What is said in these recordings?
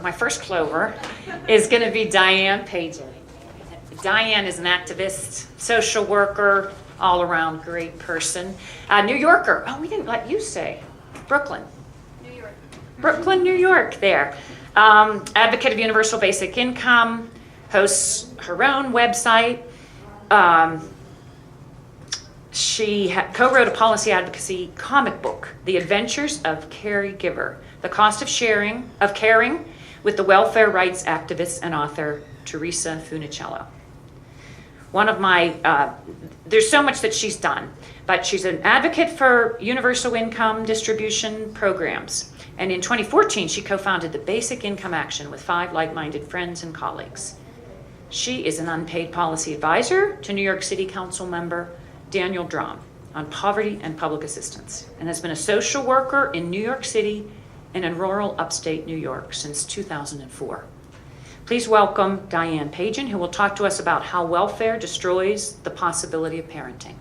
my first Clover, is going to be Diane Pagen. Diane is an activist, social worker, all around great person. New Yorker. Oh, we didn't let you say. Brooklyn. New York. Brooklyn, New York there. Advocate of universal basic income, hosts her own website. She co-wrote a policy advocacy comic book, The Adventures of Caregiver, the cost of caring with the welfare rights activist and author Teresa Funicello. One of my, there's so much that she's done, but she's an advocate for universal income distribution programs. And in 2014, she co-founded the Basic Income Action with 5 like-minded friends and colleagues. She is an unpaid policy advisor to New York City Council member Daniel Drum on poverty and public assistance, and has been a social worker in New York City and in rural upstate New York since 2004. Please welcome Diane Pagen, who will talk to us about how welfare destroys the possibility of parenting.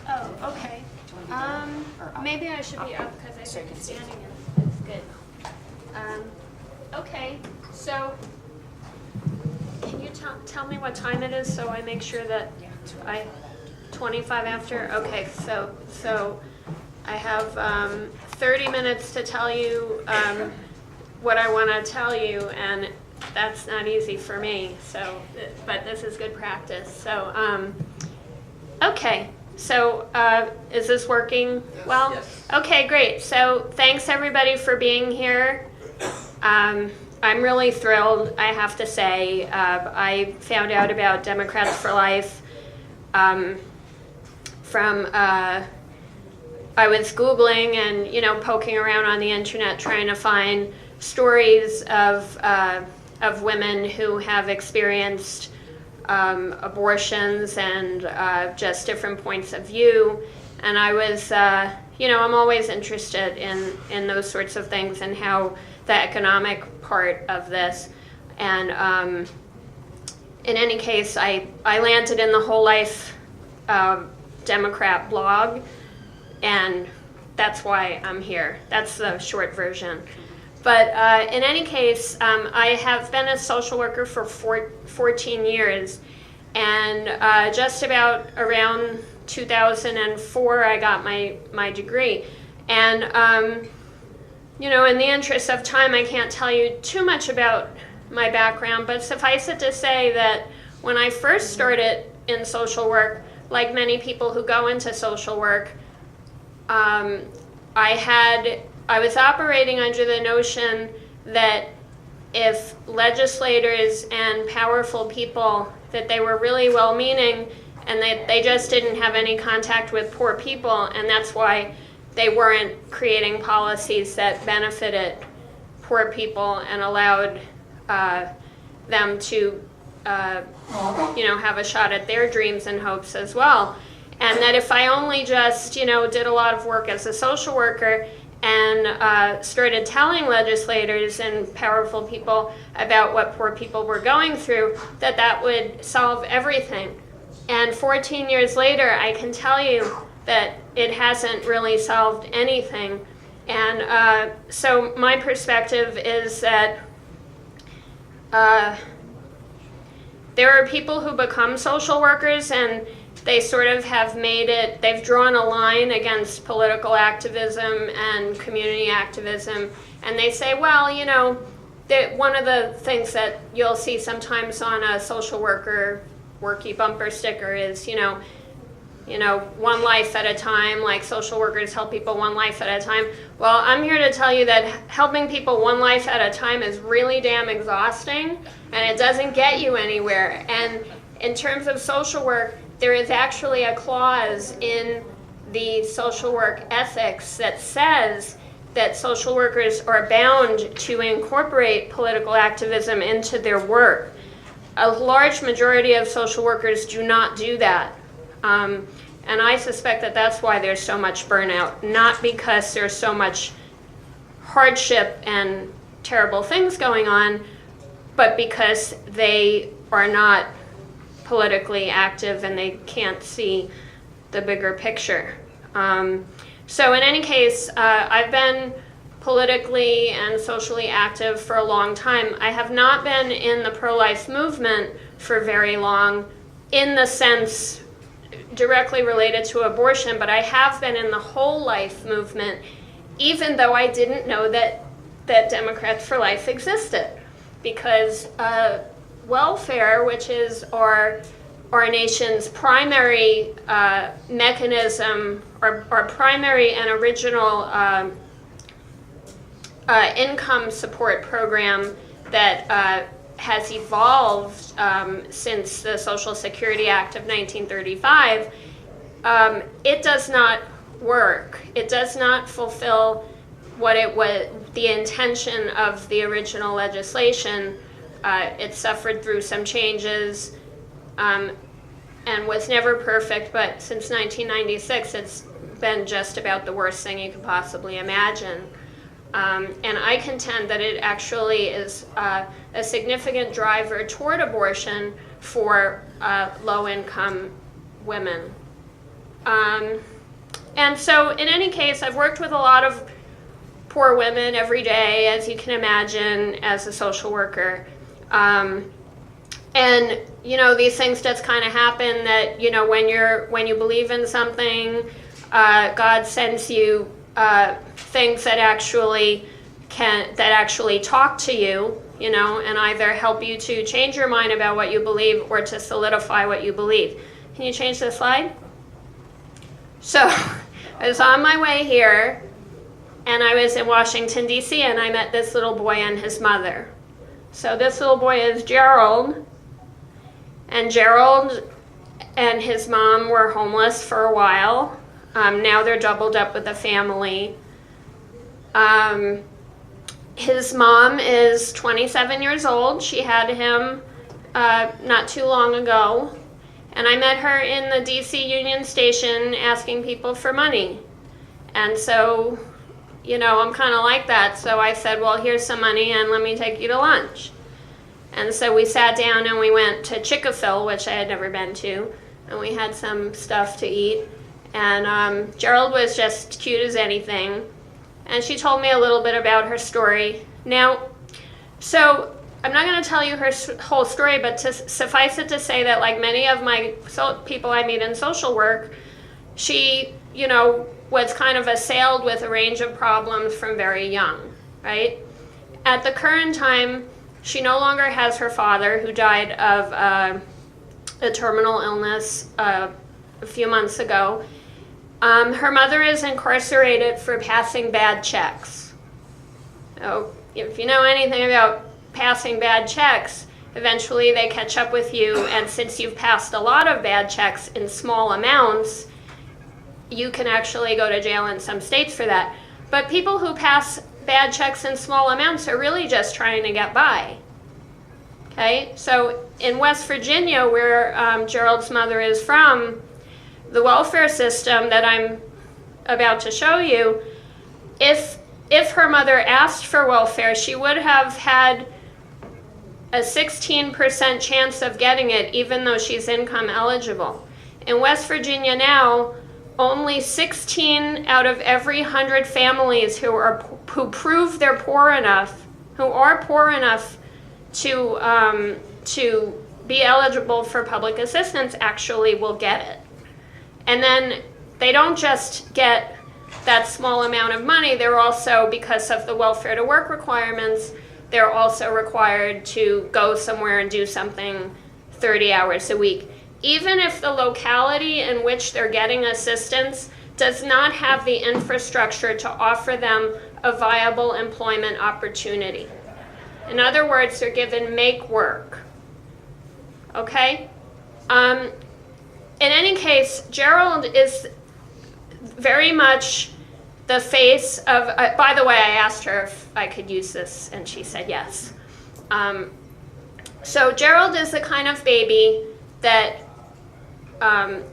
Oh, okay. Maybe I should be up because I think standing is good. Okay, so can you tell me what time it is so I make sure that 25 after? Okay, so I have 30 minutes to tell you what I want to tell you, and that's not easy for me. So, but this is good practice. So, okay. So, is this working well? Yes. Okay, great. So, thanks everybody for being here. I'm really thrilled, I have to say. I found out about Democrats for Life from I was Googling and poking around on the internet trying to find stories of women who have experienced abortions and just different points of view. And I was, I'm always interested in those sorts of things and how the economic part of this. And in any case, I landed in the Whole Life Democrat blog, and that's why I'm here. That's the short version. But in any case, I have been a social worker for 14 years, and just about around 2004, I got my degree. And in the interest of time, I can't tell you too much about my background, but suffice it to say that when I first started in social work, like many people who go into social work, I was operating under the notion that if legislators and powerful people, that they were really well-meaning and that they just didn't have any contact with poor people, and that's why they weren't creating policies that benefited poor people and allowed them to have a shot at their dreams and hopes as well. And that if I only just, did a lot of work as a social worker and started telling legislators and powerful people about what poor people were going through, that would solve everything. And 14 years later, I can tell you that it hasn't really solved anything. And so my perspective is that there are people who become social workers and they sort of have made it, they've drawn a line against political activism and community activism, and they say, well, that one of the things that you'll see sometimes on a social worker worky bumper sticker is, one life at a time, like social workers help people one life at a time. Well, I'm here to tell you that helping people one life at a time is really damn exhausting, and it doesn't get you anywhere. And in terms of social work, there is actually a clause in the social work ethics that says that social workers are bound to incorporate political activism into their work. A large majority of social workers do not do that. And I suspect that that's why there's so much burnout, not because there's so much hardship and terrible things going on, but because they are not politically active and they can't see the bigger picture. So in any case, I've been politically and socially active for a long time. I have not been in the pro-life movement for very long in the sense directly related to abortion, but I have been in the whole life movement, even though I didn't know that Democrats for Life existed. Because welfare, which is our nation's primary mechanism, our primary and original income support program that has evolved since the Social Security Act of 1935, it does not work. It does not fulfill what it was, the intention of the original legislation. It suffered through some changes and was never perfect, but since 1996 it's been just about the worst thing you could possibly imagine. And I contend that it actually is a significant driver toward abortion for low-income women. And so in any case, I've worked with a lot of poor women every day, as you can imagine, as a social worker. And, you know, these things just kind of happen that, you know, when you believe in something, God sends you things that actually talk to you, you know, and either help you to change your mind about what you believe or to solidify what you believe. Can you change the slide? So I was on my way here, and I was in Washington, D.C., and I met this little boy and his mother. So this little boy is Gerald, and Gerald and his mom were homeless for a while. Now they're doubled up with a family. His mom is 27 years old. She had him not too long ago. And I met her in the DC Union Station asking people for money. And so, you know, I'm kind of like that. So I said, well, here's some money and let me take you to lunch. And so we sat down and we went to Chick-fil-A, which I had never been to. And we had some stuff to eat. And Gerald was just cute as anything. And she told me a little bit about her story. Now, so I'm not going to tell you her whole story, but to suffice it to say that, like many of my people I meet in social work, she, you know, was kind of assailed with a range of problems from very young, right? At the current time, she no longer has her father, who died of a terminal illness a few months ago. Her mother is incarcerated for passing bad checks. So if you know anything about passing bad checks, eventually they catch up with you, and since you've passed a lot of bad checks in small amounts, you can actually go to jail in some states for that. But people who pass bad checks in small amounts are really just trying to get by. Okay, so in West Virginia, where Gerald's mother is from, the welfare system that I'm about to show you, if her mother asked for welfare, she would have had a 16% chance of getting it, even though she's income eligible. In West Virginia now, only 16 out of every 100 families who prove they're poor enough, who are poor enough to be eligible for public assistance, actually will get it. And then they don't just get that small amount of money, they're also, because of the welfare to work requirements, they're also required to go somewhere and do something 30 hours a week. Even if the locality in which they're getting assistance does not have the infrastructure to offer them a viable employment opportunity. In other words, they're given make work. Okay? In any case, Gerald is very much the face of, by the way, I asked her if I could use this, and she said yes. So Gerald is the kind of baby that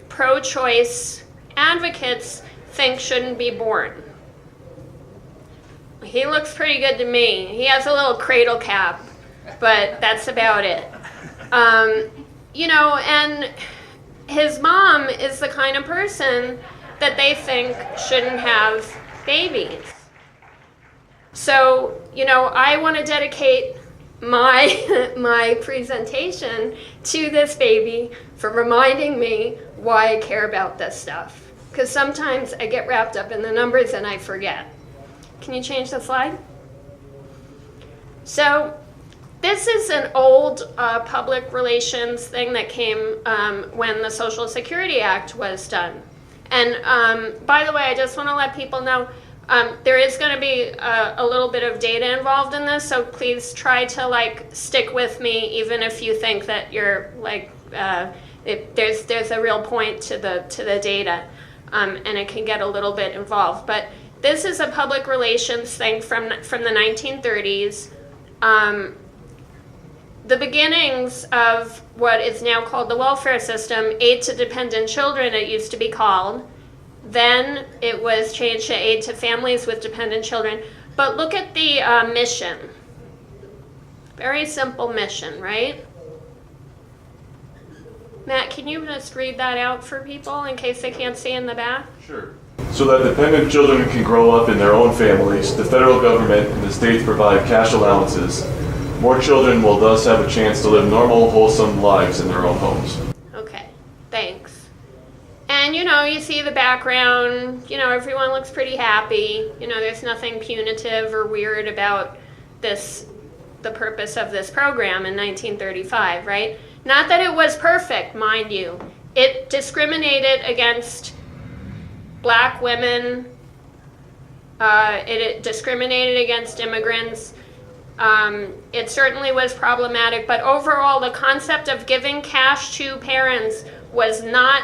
pro-choice advocates think shouldn't be born. He looks pretty good to me. He has a little cradle cap, but that's about it. You know, and his mom is the kind of person that they think shouldn't have babies. So, I want to dedicate my presentation to this baby for reminding me why I care about this stuff. Because sometimes I get wrapped up in the numbers and I forget. Can you change the slide? So this is an old public relations thing that came when the Social Security Act was done. And by the way, I just want to let people know there is going to be a little bit of data involved in this, so please try to stick with me, even if you think that you're there's a real point to the data, and it can get a little bit involved. But this is a public relations thing from the 1930s. The beginnings of what is now called the welfare system, aid to dependent children, it used to be called. Then it was changed to aid to families with dependent children. But look at the mission. Very simple mission, right? Matt, can you just read that out for people in case they can't see in the back? Sure. So that dependent children can grow up in their own families, the federal government and the states provide cash allowances. More children will thus have a chance to live normal, wholesome lives in their own homes. Okay, thanks. And you see the background, everyone looks pretty happy. There's nothing punitive or weird about the purpose of this program in 1935, right? Not that it was perfect, mind you. It discriminated against black women. It discriminated against immigrants. It certainly was problematic, but overall the concept of giving cash to parents was not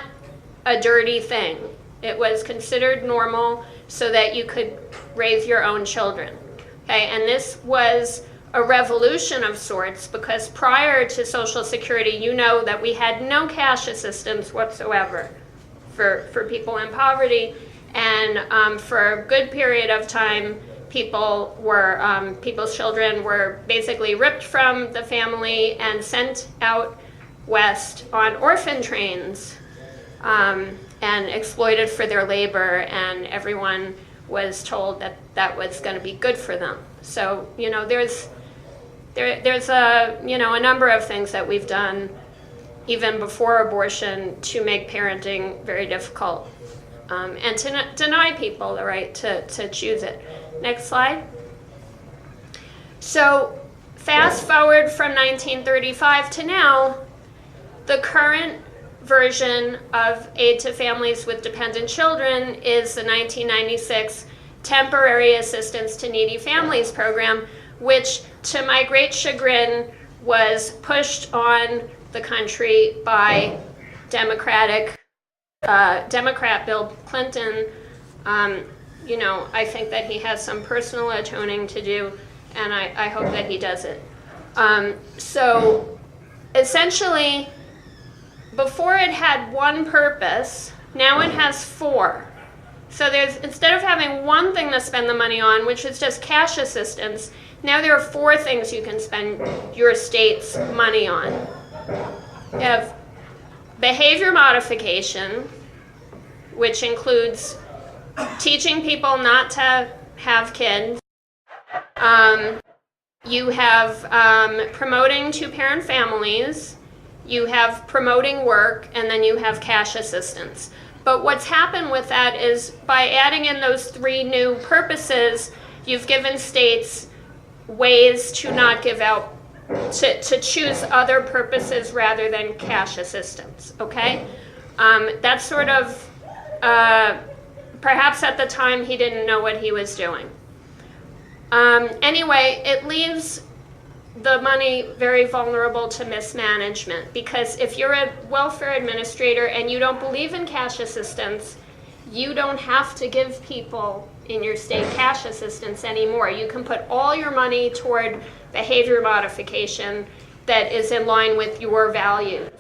a dirty thing. It was considered normal so that you could raise your own children. Okay, and this was a revolution of sorts, because prior to Social Security, that we had no cash assistance whatsoever for people in poverty, and for a good period of time, people's children were basically ripped from the family and sent out west on orphan trains and exploited for their labor, and everyone was told that was going to be good for them. So there's a number of things that we've done even before abortion to make parenting very difficult, and to deny people the right to choose it. Next slide. So fast forward from 1935 to now, the current version of aid to families with dependent children is the 1996 Temporary Assistance to Needy Families program, which, to my great chagrin, was pushed on the country by Democrat Bill Clinton. I think that he has some personal atoning to do, and I hope that he does it. So essentially, before it had one purpose, now it has four. So instead of having one thing to spend the money on, which is just cash assistance, now there are four things you can spend your state's money on. You have behavior modification, which includes teaching people not to have kids. You have promoting two-parent families. You have promoting work, and then you have cash assistance. But what's happened with that is, by adding in those three new purposes, you've given states ways to not give out, to choose other purposes rather than cash assistance, okay? That's sort of, perhaps at the time he didn't know what he was doing. Anyway, it leaves the money very vulnerable to mismanagement, because if you're a welfare administrator and you don't believe in cash assistance, you don't have to give people in your state cash assistance anymore. You can put all your money toward behavior modification that is in line with your values,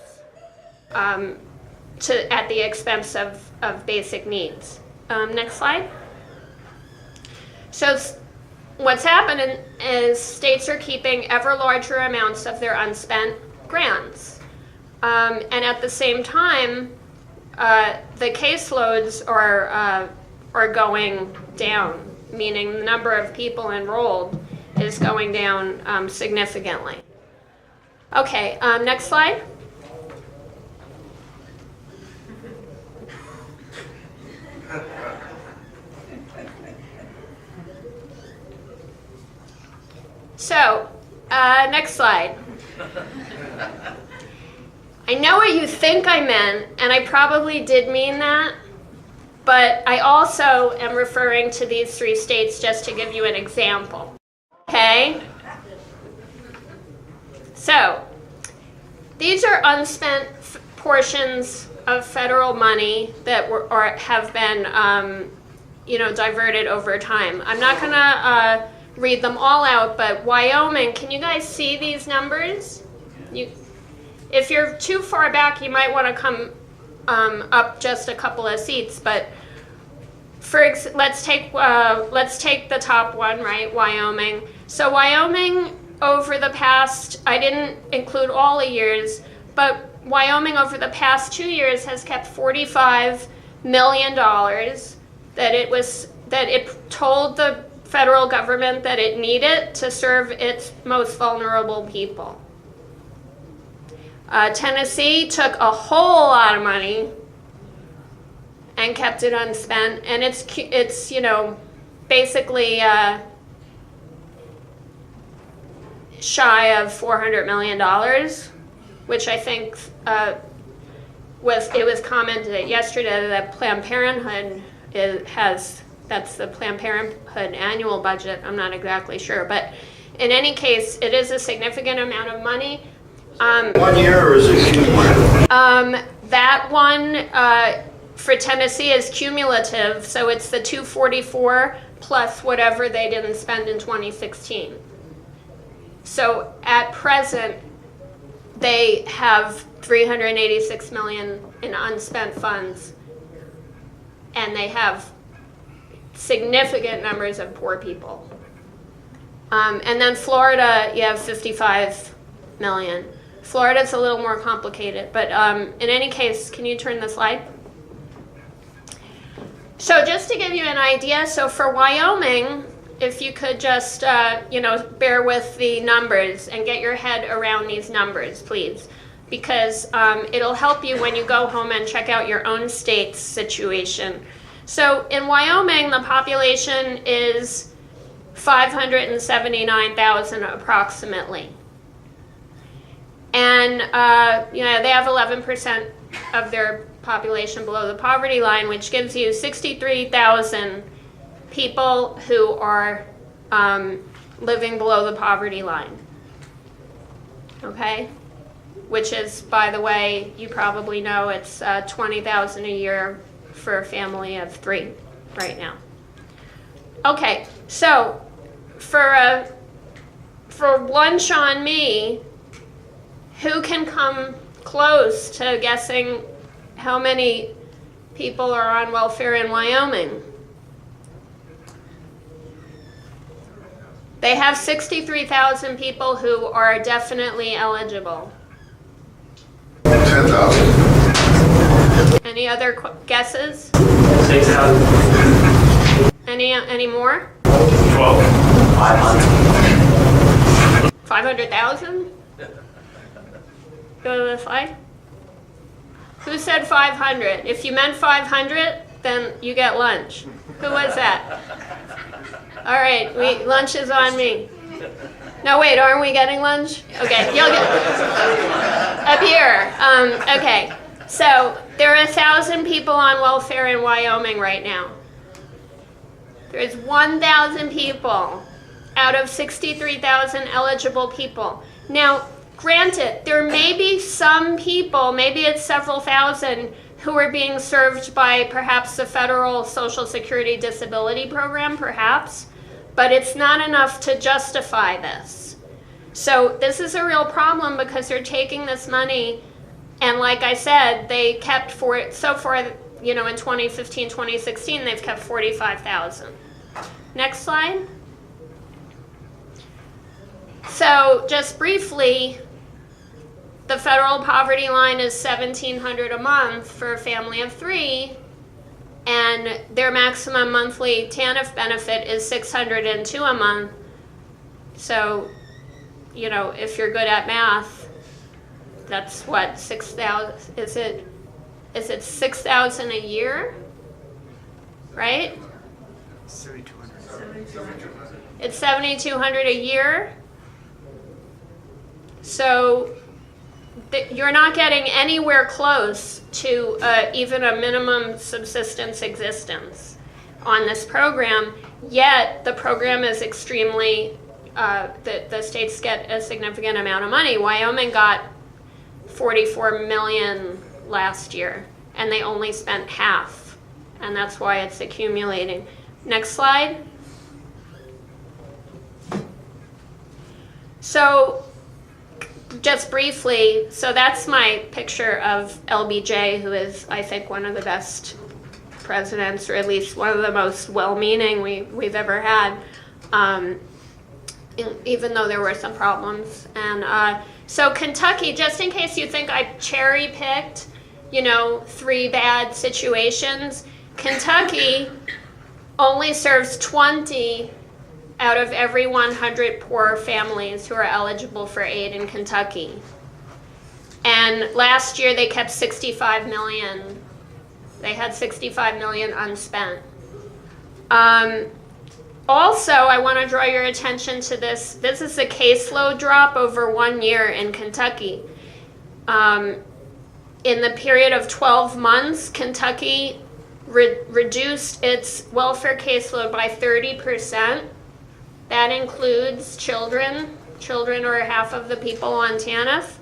at the expense of basic needs. Next slide. So what's happening is states are keeping ever larger amounts of their unspent grants. And at the same time, the caseloads are going down, meaning the number of people enrolled is going down significantly. Okay, next slide. So, next slide. I know what you think I meant, and I probably did mean that, but I also am referring to these 3 states just to give you an example. Okay? So, these are unspent portions of federal money that have been, diverted over time. I'm not going to read them all out, but Wyoming, can you guys see these numbers? If you're too far back, you might want to come up just a couple of seats. But let's take the top one, right? Wyoming. So Wyoming over the past, I didn't include all the years, but Wyoming over the past 2 years has kept $45 million that it told the federal government that it needed to serve its most vulnerable people. Tennessee took a whole lot of money and kept it unspent, and it's basically shy of $400 million, which I think was commented yesterday that Planned Parenthood that's the Planned Parenthood annual budget. I'm not exactly sure, but in any case, it is a significant amount of money. 1 year, or is it cumulative? That one for Tennessee is cumulative, so it's the 244 plus whatever they didn't spend in 2016. So at present, they have $386 million in unspent funds, and they have significant numbers of poor people. And then Florida, you have 55 million. Florida's a little more complicated, but in any case, can you turn the slide? So just to give you an idea, so for Wyoming, if you could just, bear with the numbers and get your head around these numbers, please, because it'll help you when you go home and check out your own state's situation. So in Wyoming, the population is 579,000 approximately. And, they have 11% of their population below the poverty line, which gives you 63,000 people who are living below the poverty line. Okay? Which is, by the way, you probably know it's $20,000 a year for a family of 3 right now. Okay, so for lunch on me, who can come close to guessing how many people are on welfare in Wyoming? They have 63,000 people who are definitely eligible. 10,000. Any other guesses? 6,000. Any more? 12. 500. 500,000? Go to the slide. Who said 500? If you meant 500, then you get lunch. Who was that? All right, lunch is on me. No, wait, aren't we getting lunch? Okay, you'll get up here. Okay, so there are 1,000 people on welfare in Wyoming right now. There's 1,000 people out of 63,000 eligible people. Now, granted, there may be some people, maybe it's several thousand, who are being served by perhaps the federal Social Security Disability Program, perhaps, but it's not enough to justify this. So this is a real problem because they're taking this money, and like I said, they kept so far, in 2015, 2016, they've kept 45,000. Next slide. So just briefly, the federal poverty line is $1,700 a month for a family of 3, and their maximum monthly TANF benefit is $602 a month. So, you know, if you're good at math, that's what, 6,000, is it 6,000 a year? Right? 7,200. It's 7,200 a year. So you're not getting anywhere close to even a minimum subsistence existence on this program, yet the program is extremely, the states get a significant amount of money. Wyoming got $44 million last year, and they only spent half, and that's why it's accumulating. Next slide. So just briefly, so that's my picture of LBJ, who is, I think, one of the best presidents, or at least one of the most well-meaning we've ever had, even though there were some problems. And so Kentucky, just in case you think I cherry-picked, you know, 3 bad situations, Kentucky only serves 20 out of every 100 poor families who are eligible for aid in Kentucky. And last year they kept 65 million. They had 65 million unspent. Also, I want to draw your attention to this. This is a caseload drop over 1 year in Kentucky. In the period of 12 months, Kentucky reduced its welfare caseload by 30%. That includes children. Children are half of the people on TANF.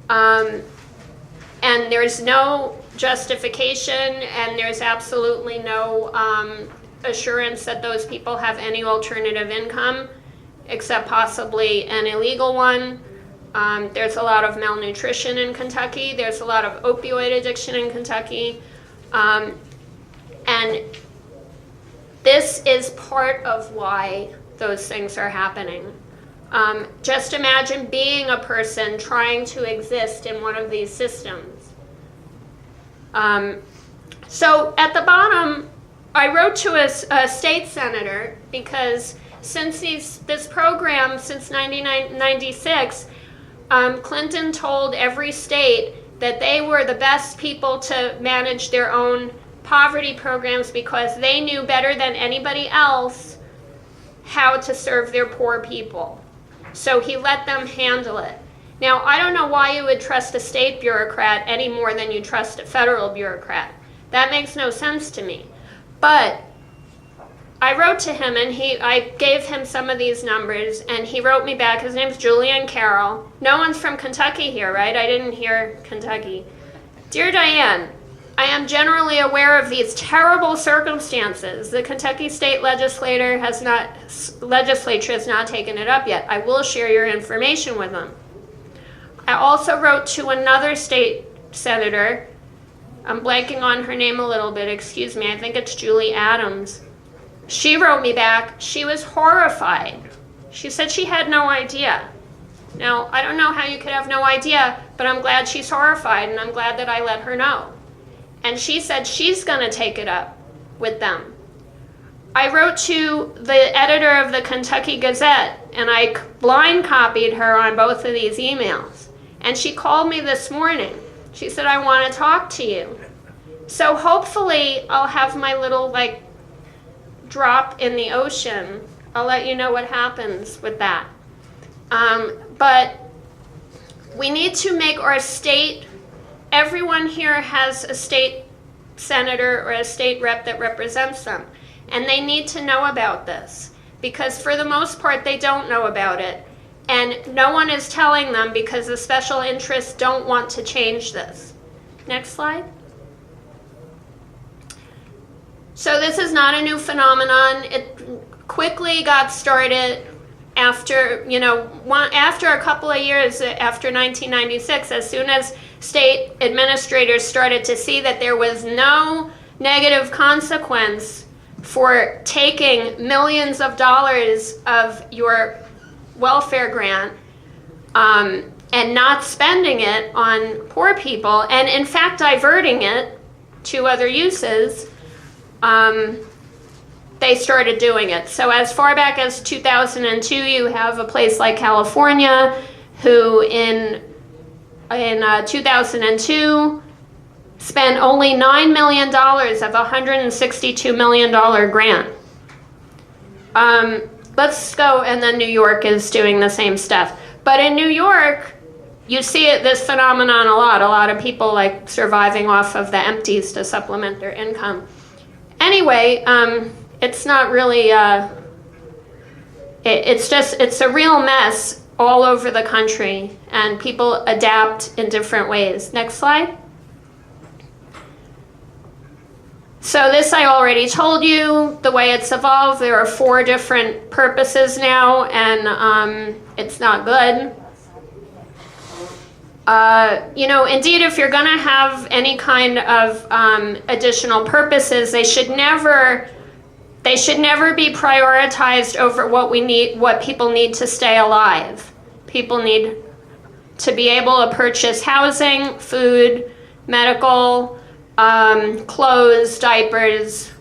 And there's no justification, and there's absolutely no assurance that those people have any alternative income, except possibly an illegal one. There's a lot of malnutrition in Kentucky. There's a lot of opioid addiction in Kentucky. And this is part of why those things are happening. Just imagine being a person trying to exist in one of these systems. So at the bottom, I wrote to a state senator because since this program, since 1996, Clinton told every state that they were the best people to manage their own poverty programs because they knew better than anybody else how to serve their poor people. So he let them handle it. Now, I don't know why you would trust a state bureaucrat any more than you trust a federal bureaucrat. That makes no sense to me. But I wrote to him, and I gave him some of these numbers, and he wrote me back. His name's Julian Carroll. No one's from Kentucky here, right? I didn't hear Kentucky. Dear Diane, I am generally aware of these terrible circumstances. The Kentucky state legislature has not taken it up yet. I will share your information with them. I also wrote to another state senator. I'm blanking on her name a little bit, excuse me. I think it's Julie Adams. She wrote me back. She was horrified. She said she had no idea. Now, I don't know how you could have no idea, but I'm glad she's horrified, and I'm glad that I let her know. And she said she's going to take it up with them. I wrote to the editor of the Kentucky Gazette, and I blind copied her on both of these emails. And she called me this morning. She said, I want to talk to you. So hopefully I'll have my little, drop in the ocean. I'll let you know what happens with that. But we need to make our state, everyone here has a state senator or a state rep that represents them. And they need to know about this, because for the most part they don't know about it. And no one is telling them because the special interests don't want to change this. Next slide. So this is not a new phenomenon. It quickly got started after, after a couple of years after 1996, as soon as state administrators started to see that there was no negative consequence for taking millions of dollars of your welfare grant and not spending it on poor people, and in fact diverting it to other uses, they started doing it. So as far back as 2002, you have a place like California, who in 2002 spent only $9 million of a $162 million grant. Let's go, and then New York is doing the same stuff. But in New York, you see this phenomenon a lot. A lot of people like surviving off of the empties to supplement their income. Anyway, it's not really, it's a real mess all over the country, and people adapt in different ways. Next slide. So this I already told you, the way it's evolved. There are 4 different purposes now, and it's not good. Indeed, if you're going to have any kind of additional purposes, they should never be prioritized over what people need to stay alive. People need to be able to purchase housing, food, medical, clothes, diapers,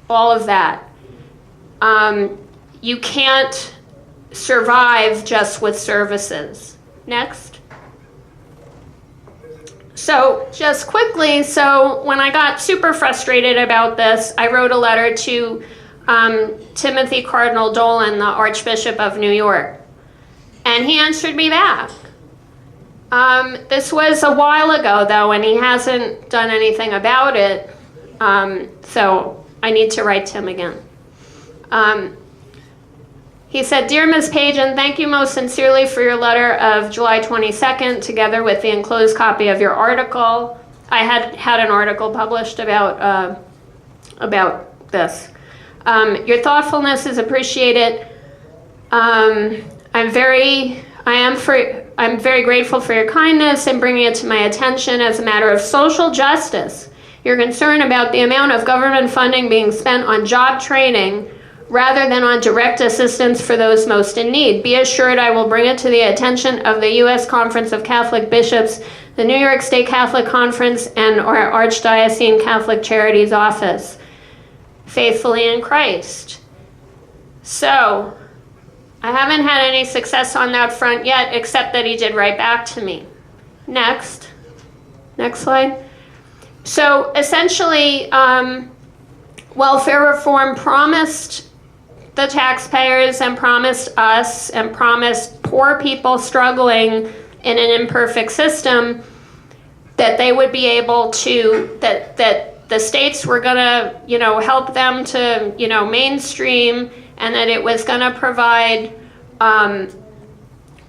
all of that. You can't survive just with services. Next. So just quickly, when I got super frustrated about this, I wrote a letter to Timothy Cardinal Dolan, the Archbishop of New York, and he answered me back. This was a while ago, though, and he hasn't done anything about it, so I need to write to him again. He said, "Dear Ms. Pagen, thank you most sincerely for your letter of July 22nd, together with the enclosed copy of your article." I had an article published about this. Your thoughtfulness is appreciated. I'm very grateful for your kindness in bringing it to my attention as a matter of social justice. Your concern about the amount of government funding being spent on job training rather than on direct assistance for those most in need. Be assured I will bring it to the attention of the U.S. Conference of Catholic Bishops, the New York State Catholic Conference, and our Archdiocesan Catholic Charities Office. Faithfully in Christ. So, I haven't had any success on that front yet, except that he did write back to me. Next slide. So, essentially, welfare reform promised the taxpayers and promised us and promised poor people struggling in an imperfect system that they would be able to, that the states were going to, help them to, mainstream, and that it was going to provide them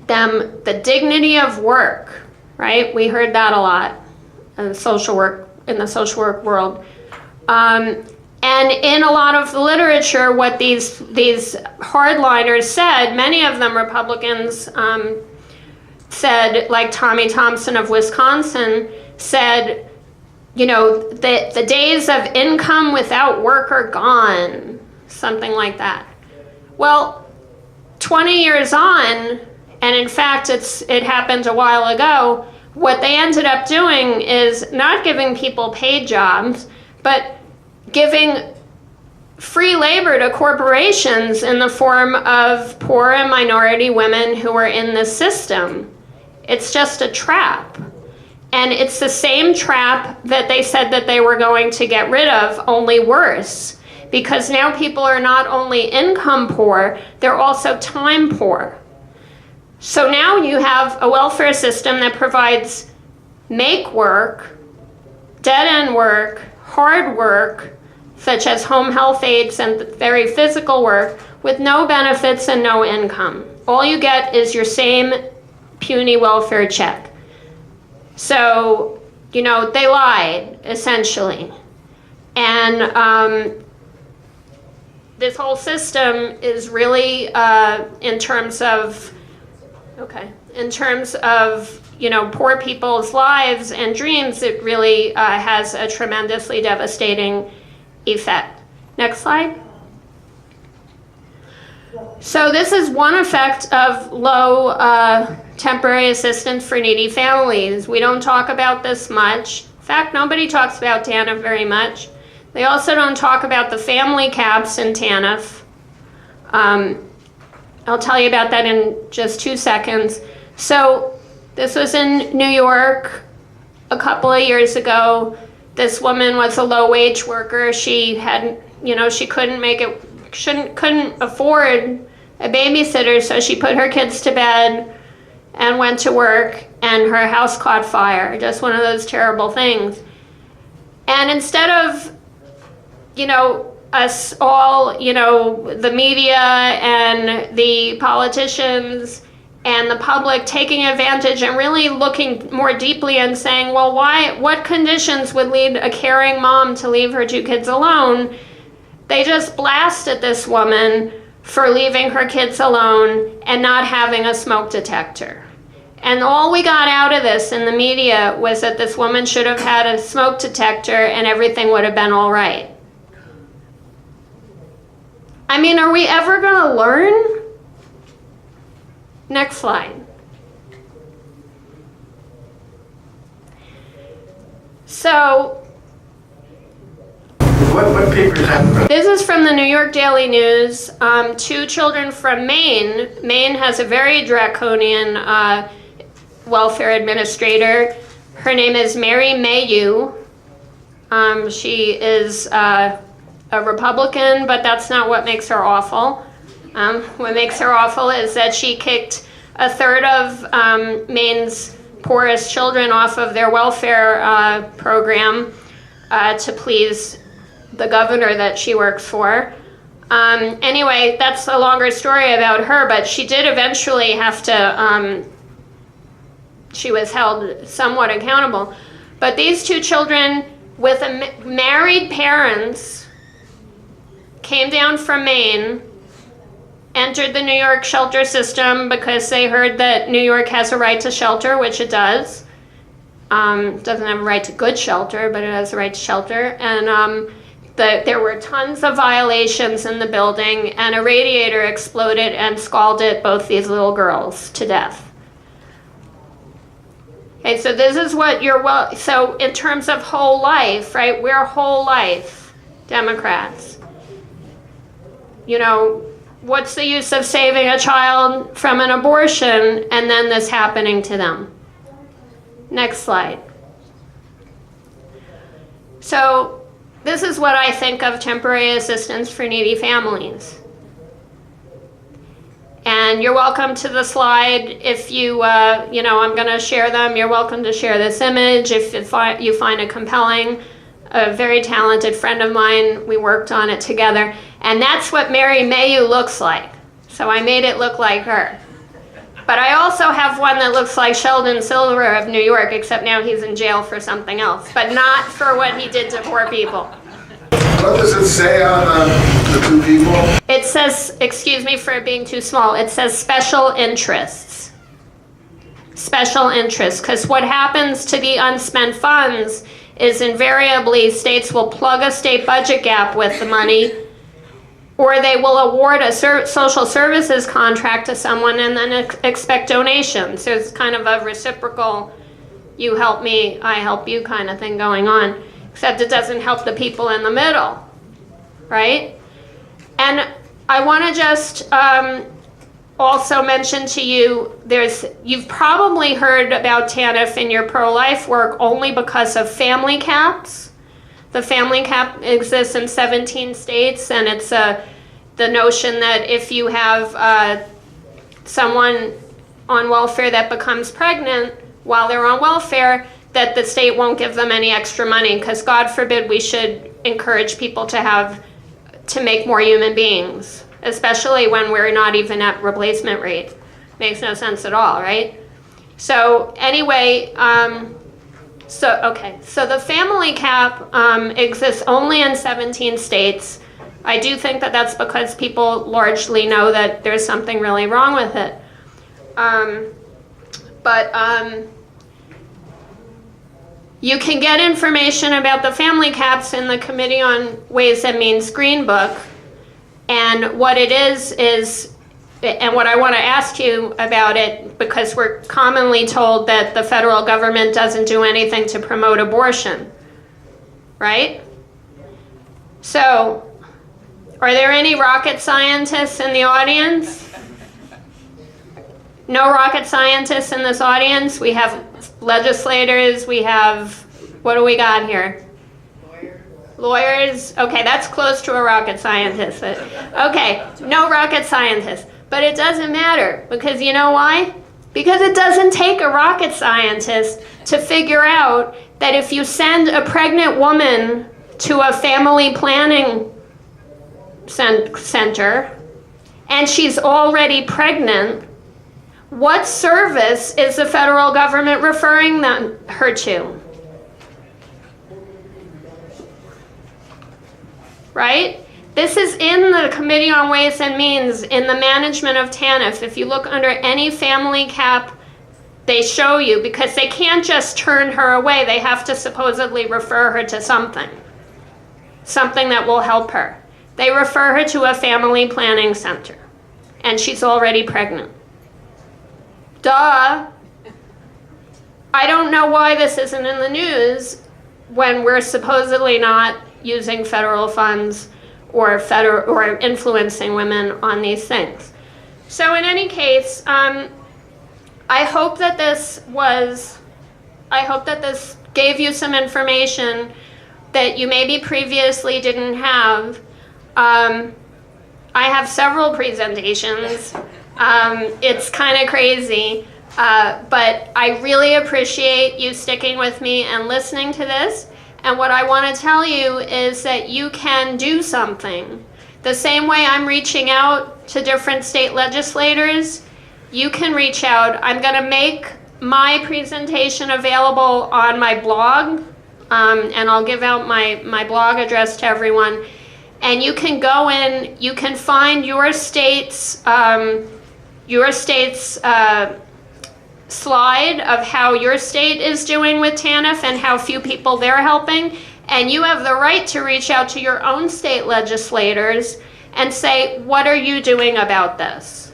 the dignity of work, right? We heard that a lot in the social work world. And in a lot of the literature, what these hardliners said, many of them Republicans said, like Tommy Thompson of Wisconsin, said, the days of income without work are gone, something like that. Well, 20 years on, and in fact it happened a while ago, what they ended up doing is not giving people paid jobs, but giving free labor to corporations in the form of poor and minority women who are in this system. It's just a trap. And it's the same trap that they said that they were going to get rid of, only worse. Because now people are not only income poor, they're also time poor. So now you have a welfare system that provides make work, dead-end work, hard work, such as home health aides and very physical work, with no benefits and no income. All you get is your same puny welfare check. So, they lied, essentially. And this whole system is really, in terms of poor people's lives and dreams, it really has a tremendously devastating effect. Next slide. So this is one effect of low temporary assistance for needy families. We don't talk about this much. In fact, nobody talks about TANF very much. They also don't talk about the family caps in TANF. I'll tell you about that in just 2 seconds. So this was in New York a couple of years ago. This woman was a low-wage worker. She had, she couldn't afford a babysitter, so she put her kids to bed and went to work, and her house caught fire. Just one of those terrible things. And instead of, us all, the media and the politicians and the public taking advantage and really looking more deeply and saying, well, what conditions would lead a caring mom to leave her 2 kids alone? They just blasted this woman for leaving her kids alone and not having a smoke detector. And all we got out of this in the media was that this woman should have had a smoke detector and everything would have been all right. I mean, are we ever going to learn? Next slide. So, What paper is that? this is from the New York Daily News. 2 children from Maine. Maine has a very draconian welfare administrator. Her name is Mary Mayhew. She is a Republican, but that's not what makes her awful. What makes her awful is that she kicked a third of Maine's poorest children off of their welfare program to please the governor that she works for. Anyway, that's a longer story about her, but she did eventually have to, she was held somewhat accountable. But these 2 children with married parents came down from Maine, entered the New York shelter system because they heard that New York has a right to shelter, which it does. Doesn't have a right to good shelter, but it has a right to shelter. And there were tons of violations in the building, and a radiator exploded and scalded both these little girls to death. Okay, so this is what so in terms of whole life, right, we're whole life Democrats. What's the use of saving a child from an abortion and then this happening to them? Next slide. So this is what I think of temporary assistance for needy families. And you're welcome to the slide. If you, I'm going to share them. You're welcome to share this image if you find it compelling. A very talented friend of mine, we worked on it together. And that's what Mary Mayhew looks like. So I made it look like her. But I also have one that looks like Sheldon Silver of New York, except now he's in jail for something else, but not for what he did to poor people. What does it say on the 2 people? It says, excuse me for it being too small, it says special interests. Special interests, because what happens to the unspent funds is invariably states will plug a state budget gap with the money, or they will award a social services contract to someone and then expect donations. So it's kind of a reciprocal, you help me, I help you kind of thing going on, except it doesn't help the people in the middle, right? And I want to just also mention to you, you've probably heard about TANF in your pro-life work only because of family caps. The family cap exists in 17 states, and it's the notion that if you have someone on welfare that becomes pregnant while they're on welfare, that the state won't give them any extra money, because God forbid we should encourage people to make more human beings, especially when we're not even at replacement rate. Makes no sense at all, right? So anyway, so the family cap exists only in 17 states. I do think that that's because people largely know that there's something really wrong with it. You can get information about the family caps in the Committee on Ways and Means Green Book. And what it is And what I want to ask you about it, because we're commonly told that the federal government doesn't do anything to promote abortion, right? So, are there any rocket scientists in the audience? No rocket scientists in this audience? We have legislators, we have, what do we got here? Lawyers? Okay, that's close to a rocket scientist. Okay, no rocket scientists. But it doesn't matter, because you know why? Because it doesn't take a rocket scientist to figure out that if you send a pregnant woman to a family planning center and she's already pregnant, what service is the federal government referring her to? Right? This is in the Committee on Ways and Means in the management of TANF. If you look under any family cap, they show you, because they can't just turn her away. They have to supposedly refer her to something that will help her. They refer her to a family planning center, and she's already pregnant. Duh. I don't know why this isn't in the news when we're supposedly not using federal funds or influencing women on these things. So in any case, I hope that this gave you some information that you maybe previously didn't have. I have several presentations. It's kind of crazy, but I really appreciate you sticking with me and listening to this. And what I want to tell you is that you can do something. The same way I'm reaching out to different state legislators, you can reach out. I'm going to make my presentation available on my blog, and I'll give out my blog address to everyone. And you can go in, you can find your state's slide of how your state is doing with TANF and how few people they're helping, and you have the right to reach out to your own state legislators and say, what are you doing about this?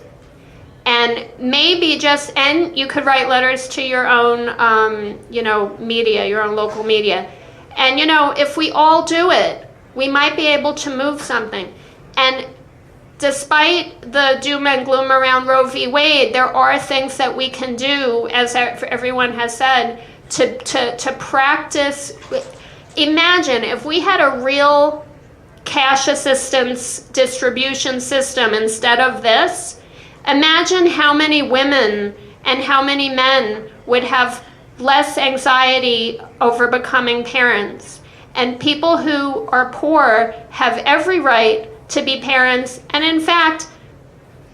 And maybe and you could write letters to your own, media, your own local media. And, if we all do it, we might be able to move something. And despite the doom and gloom around Roe v. Wade, there are things that we can do, as everyone has said, to practice. Imagine if we had a real cash assistance distribution system instead of this. Imagine how many women and how many men would have less anxiety over becoming parents. And people who are poor have every right to be parents, and in fact,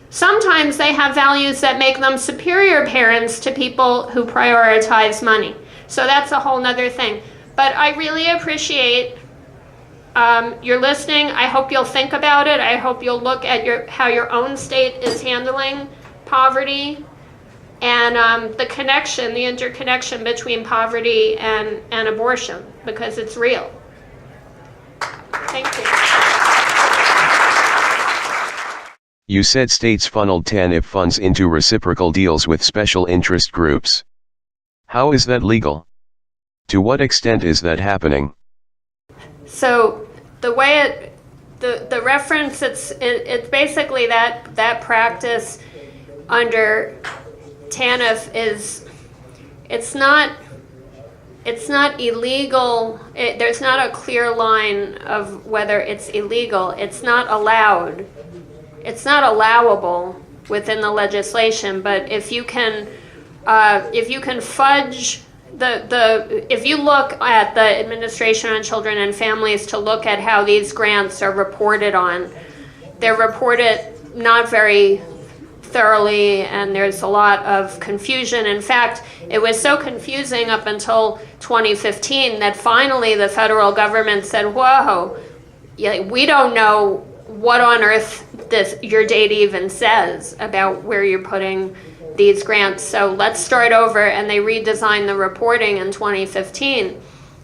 sometimes they have values that make them superior parents to people who prioritize money. So that's a whole nother thing. But I really appreciate your listening. I hope you'll think about it. I hope you'll look at how your own state is handling poverty and the interconnection between poverty and abortion, because it's real. Thank you. You said states funneled TANF funds into reciprocal deals with special interest groups. How is that legal? To what extent is that happening? So the way the reference, it's basically that practice under TANF is, it's not illegal. There's not a clear line of whether it's illegal. It's not allowed. It's not allowable within the legislation, but if you can fudge if you look at the Administration on Children and Families to look at how these grants are reported on, they're reported not very thoroughly, and there's a lot of confusion. In fact, it was so confusing up until 2015 that finally the federal government said, whoa, we don't know what on earth your data even says about where you're putting these grants, so let's start over. And they redesigned the reporting in 2015,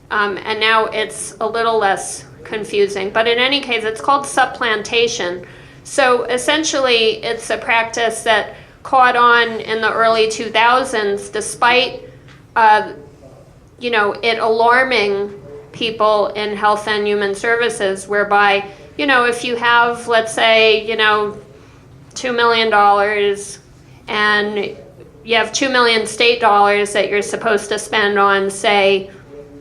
and now it's a little less confusing. But in any case, it's called supplantation. So essentially, it's a practice that caught on in the early 2000s, despite, it alarming people in health and human services, whereby, if you have, let's say, $2 million and you have $2 million state dollars that you're supposed to spend on, say,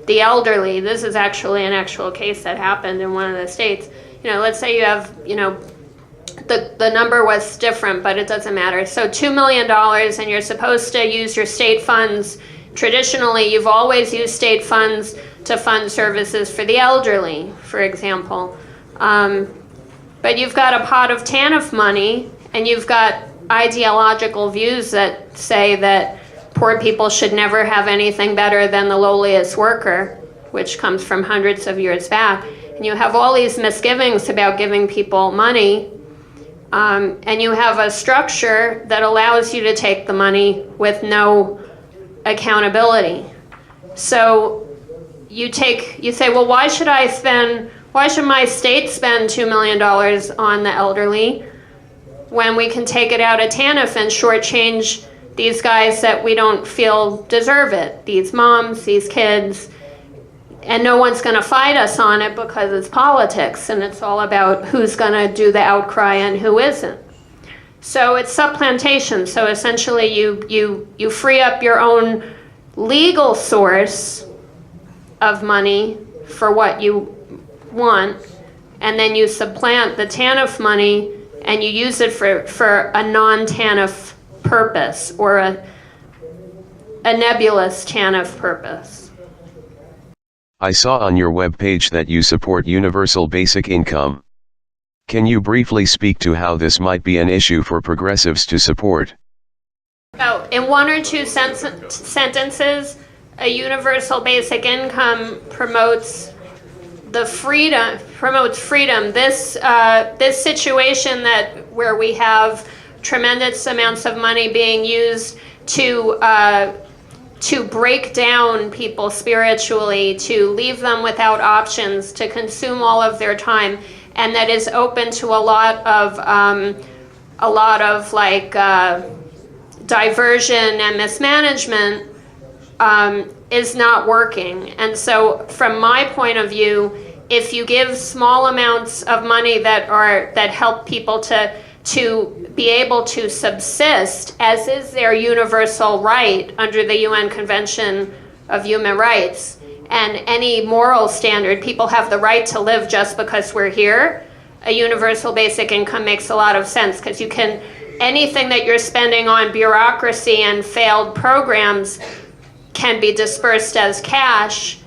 the elderly. This is actually an actual case that happened in one of the states. Let's say you have, the number was different, but it doesn't matter. So $2 million, and you're supposed to use your state funds. Traditionally, you've always used state funds to fund services for the elderly, for example. But you've got a pot of TANF money, and you've got ideological views that say that poor people should never have anything better than the lowliest worker, which comes from hundreds of years back. And you have all these misgivings about giving people money, and you have a structure that allows you to take the money with no accountability. So you say, well, why should my state spend $2 million on the elderly when we can take it out of TANF and shortchange these guys that we don't feel deserve it, these moms, these kids, and no one's going to fight us on it because it's politics and it's all about who's going to do the outcry and who isn't. So it's supplantation. So essentially you free up your own legal source of money for what you want, and then you supplant the TANF money and you use it for a non-TANF purpose, or a nebulous TANF purpose. I saw on your webpage that you support universal basic income. Can you briefly speak to how this might be an issue for progressives to support? Oh, in one or two sentences, a universal basic income promotes freedom. This situation where we have tremendous amounts of money being used to break down people spiritually, to leave them without options, to consume all of their time, and that is open to a lot of diversion and mismanagement, is not working. And so from my point of view, if you give small amounts of money that help people to be able to subsist, as is their universal right under the UN Convention of Human Rights, and any moral standard, people have the right to live just because we're here, a universal basic income makes a lot of sense, because anything that you're spending on bureaucracy and failed programs can be dispersed as cash,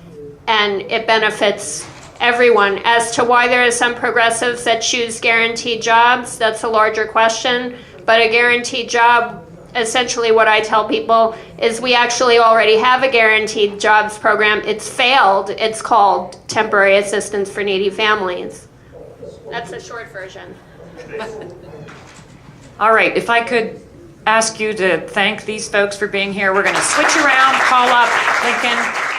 and it benefits everyone. As to why there are some progressives that choose guaranteed jobs, that's a larger question. But a guaranteed job, essentially what I tell people is we actually already have a guaranteed jobs program. It's failed. It's called Temporary Assistance for Needy Families. That's the short version. All right, if I could ask you to thank these folks for being here. We're going to switch around, call up Lincoln.